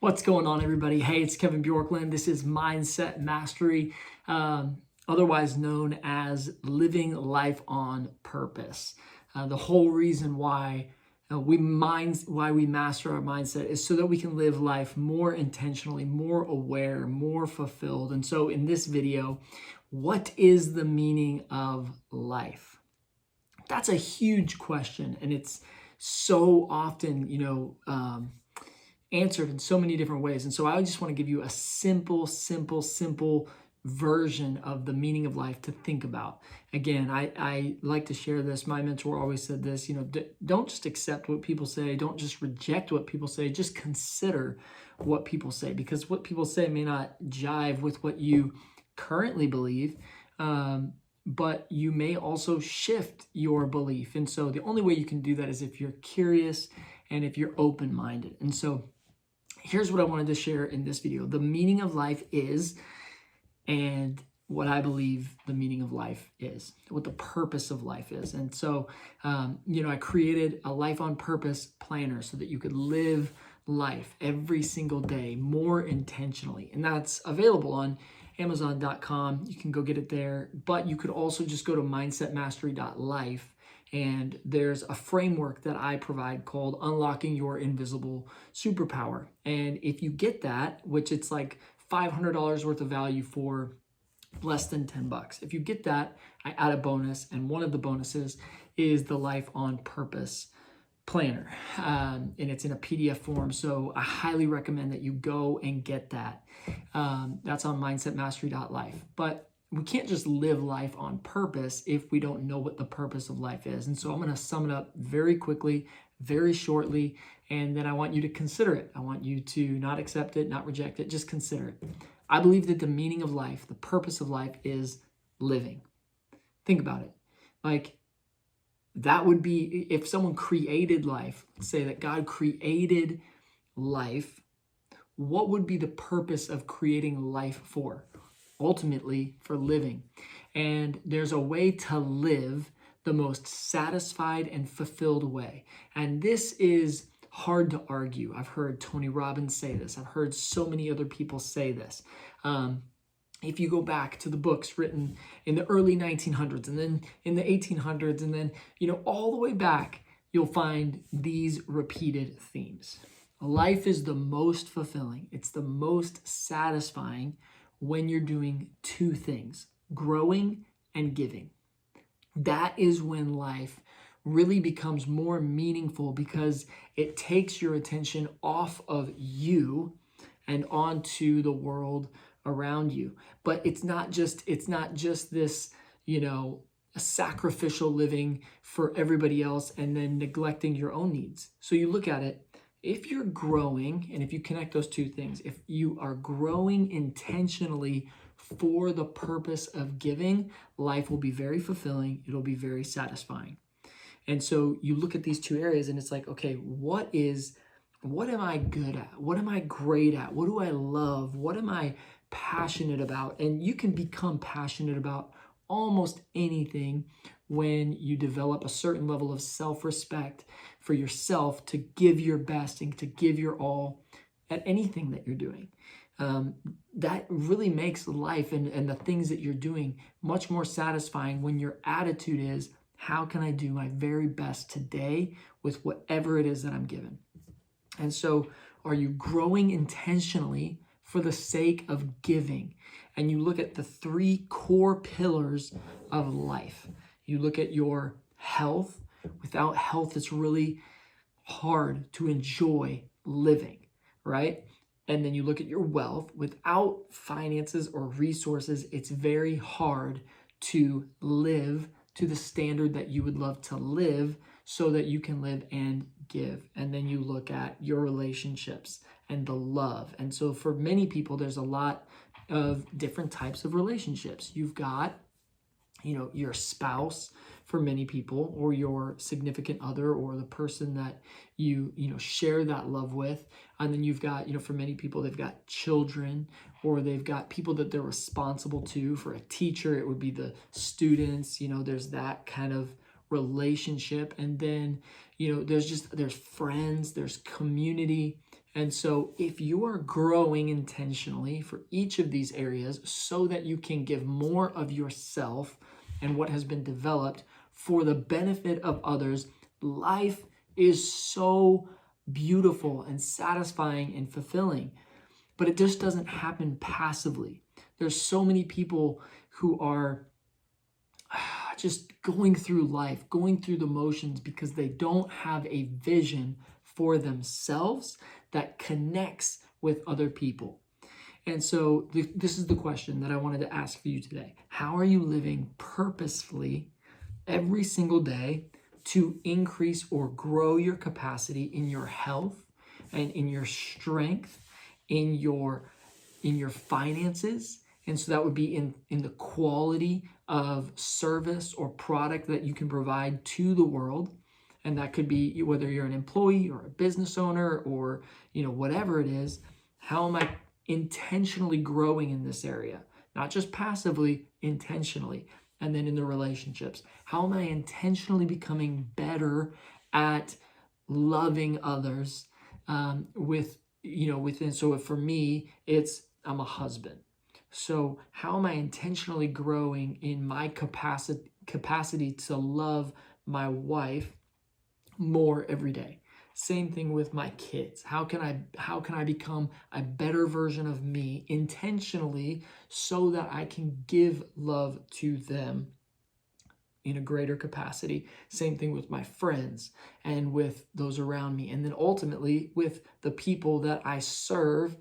What's going on, everybody? Hey, it's Kevin Bjorklund. This is Mindset Mastery, otherwise known as living life on purpose. The whole reason why we master our mindset is so that we can live life more intentionally, more aware, more fulfilled. And so in this video, what is the meaning of life? That's a huge question, and it's so often, answered in so many different ways. And so I just want to give you a simple version of the meaning of life to think about. Again, I like to share this. My mentor always said this, don't just accept what people say. Don't just reject what people say. Just consider what people say, because what people say may not jive with what you currently believe, but you may also shift your belief. And so the only way you can do that is if you're curious and if you're open-minded. And so here's what I wanted to share in this video. The meaning of life is, and what I believe the meaning of life is, what the purpose of life is. And so, I created a life on purpose planner so that you could live life every single day more intentionally. And that's available on Amazon.com. You can go get it there, but you could also just go to mindsetmastery.life. And there's a framework that I provide called Unlocking Your Invisible Superpower. And if you get that, which it's like $500 worth of value for less than $10. If you get that, I add a bonus. And one of the bonuses is the Life on Purpose planner. And it's in a PDF form. So I highly recommend that you go and get that. That's on mindsetmastery.life. But we can't just live life on purpose if we don't know what the purpose of life is. And so I'm going to sum it up very quickly, very shortly, and then I want you to consider it. I want you to not accept it, not reject it, just consider it. I believe that the meaning of life, the purpose of life is living. Think about it. Like, that would be if someone created life, say that God created life, what would be the purpose of creating life for? Ultimately, for living. And there's a way to live the most satisfied and fulfilled way. And this is hard to argue. I've heard Tony Robbins say this. I've heard so many other people say this. If you go back to the books written in the early 1900s and then in the 1800s and then, all the way back, you'll find these repeated themes. Life is the most fulfilling. It's the most satisfying when you're doing two things, growing and giving. That is when life really becomes more meaningful, because it takes your attention off of you and onto the world around you. But it's not just this, a sacrificial living for everybody else and then neglecting your own needs. So you look at it, if you're growing, and if you connect those two things, if you are growing intentionally for the purpose of giving, life will be very fulfilling. It'll be very satisfying. And so you look at these two areas and it's like, okay, what am I good at? What am I great at? What do I love? What am I passionate about? And you can become passionate about almost anything when you develop a certain level of self-respect for yourself to give your best and to give your all at anything that you're doing. That really makes life and the things that you're doing much more satisfying when your attitude is, how can I do my very best today with whatever it is that I'm given? And so are you growing intentionally for the sake of giving? And you look at the three core pillars of life. You look at your health. Without health, it's really hard to enjoy living, right? And then you look at your wealth. Without finances or resources, it's very hard to live to the standard that you would love to live so that you can live and give. And then you look at your relationships and the love. And so for many people, there's a lot of different types of relationships. You've got, your spouse for many people, or your significant other, or the person that you share that love with. And then you've got, for many people, they've got children, or they've got people that they're responsible to. For a teacher, it would be the students. There's that kind of relationship. And then, there's friends, there's community, And so if you are growing intentionally for each of these areas so that you can give more of yourself and what has been developed for the benefit of others, life is so beautiful and satisfying and fulfilling. But it just doesn't happen passively. There's so many people who are just going through life, going through the motions because they don't have a vision for themselves that connects with other people. And so this is the question that I wanted to ask for you today. How are you living purposefully every single day to increase or grow your capacity in your health and in your strength, in your finances? And so that would be in the quality of service or product that you can provide to the world. And that could be whether you're an employee or a business owner or, whatever it is. How am I intentionally growing in this area? Not just passively, intentionally. And then in the relationships, how am I intentionally becoming better at loving others within, so for me, I'm a husband. So how am I intentionally growing in my capacity to love my wife more every day? Same thing with my kids. How can I become a better version of me intentionally so that I can give love to them in a greater capacity? Same thing with my friends and with those around me. And then ultimately with the people that I serve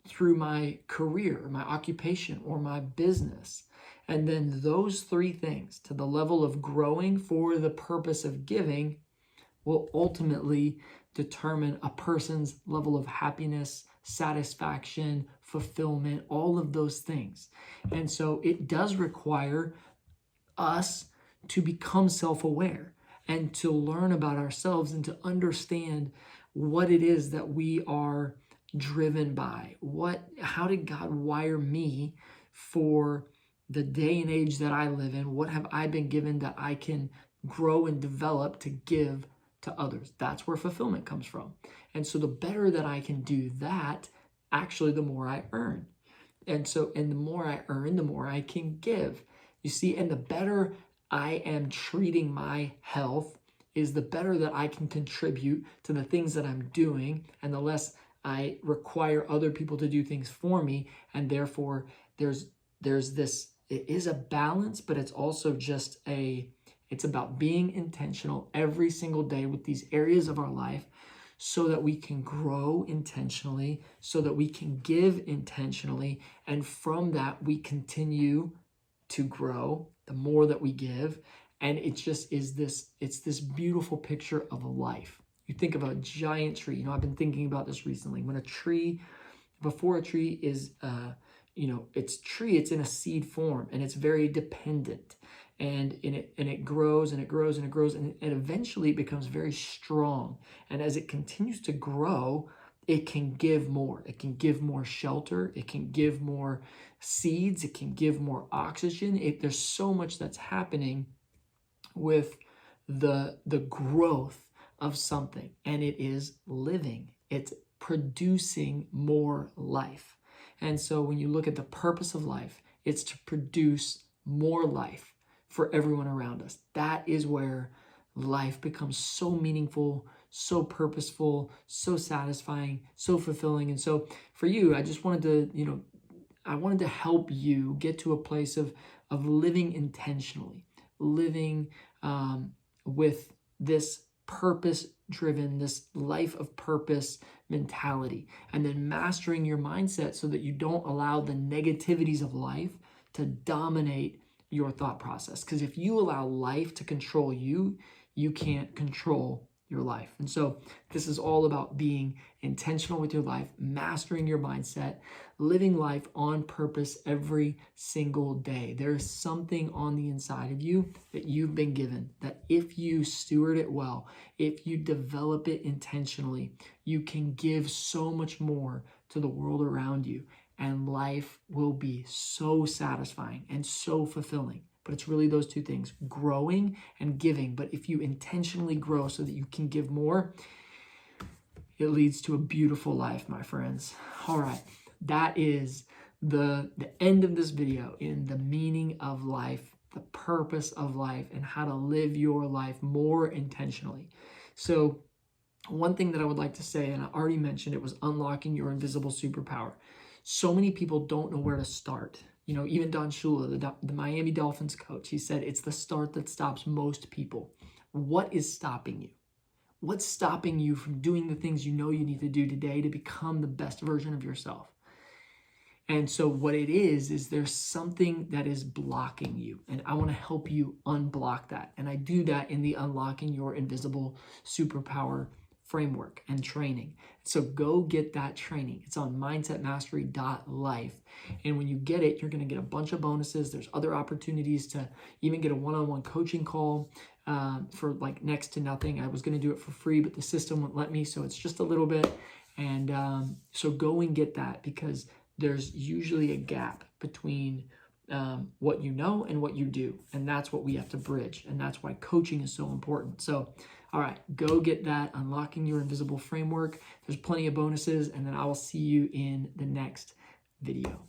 through my career, my occupation, or my business. And then those three things to the level of growing for the purpose of giving will ultimately determine a person's level of happiness, satisfaction, fulfillment, all of those things. And so it does require us to become self-aware and to learn about ourselves and to understand what it is that we are driven by. How did God wire me for the day and age that I live in? What have I been given that I can grow and develop to give to others? That's where fulfillment comes from. And so the better that I can do that, actually the more I earn. And the more I earn, the more I can give. You see, and the better I am treating my health is the better that I can contribute to the things that I'm doing, and the less I require other people to do things for me. And therefore there's this, it is a balance, but it's also just it's about being intentional every single day with these areas of our life so that we can grow intentionally, so that we can give intentionally. And from that, we continue to grow the more that we give. And it just is it's this beautiful picture of a life. You think of a giant tree. I've been thinking about this recently. Before a tree is, it's in a seed form, and it's very dependent. And it grows and it grows and it grows, and eventually it becomes very strong. And as it continues to grow, it can give more. It can give more shelter. It can give more seeds. It can give more oxygen. There's so much that's happening with the growth of something, and it is living. It's producing more life. And so when you look at the purpose of life, it's to produce more life for everyone around us. That is where life becomes so meaningful, so purposeful, so satisfying, so fulfilling. And so for you, I just wanted to, I wanted to help you get to a place of living intentionally, living with this purpose-driven, this life of purpose mentality, and then mastering your mindset so that you don't allow the negativities of life to dominate your thought process. Because if you allow life to control you, you can't control your life. And so this is all about being intentional with your life, mastering your mindset, living life on purpose every single day. There is something on the inside of you that you've been given, that if you steward it well, if you develop it intentionally, you can give so much more to the world around you, and life will be so satisfying and so fulfilling. But it's really those two things, growing and giving. But if you intentionally grow so that you can give more, it leads to a beautiful life, my friends. All right, that is the end of this video in the meaning of life, the purpose of life, and how to live your life more intentionally. So one thing that I would like to say, and I already mentioned it, was unlocking your invisible superpower. So many people don't know where to start. You know, even Don Shula, the Miami Dolphins coach, he said it's the start that stops most people. What is stopping you? What's stopping you from doing the things you know you need to do today to become the best version of yourself? And so what it is there's something that is blocking you. And I want to help you unblock that. And I do that in the Unlocking Your Invisible Superpower framework and training. So go get that training. It's on mindsetmastery.life. And when you get it, you're going to get a bunch of bonuses. There's other opportunities to even get a one-on-one coaching call for like next to nothing. I was going to do it for free, but the system wouldn't let me. So it's just a little bit. And so go and get that, because there's usually a gap between what you know and what you do. And that's what we have to bridge. And that's why coaching is so important. So, all right, go get that Unlocking Your Invisible Framework. There's plenty of bonuses, and then I will see you in the next video.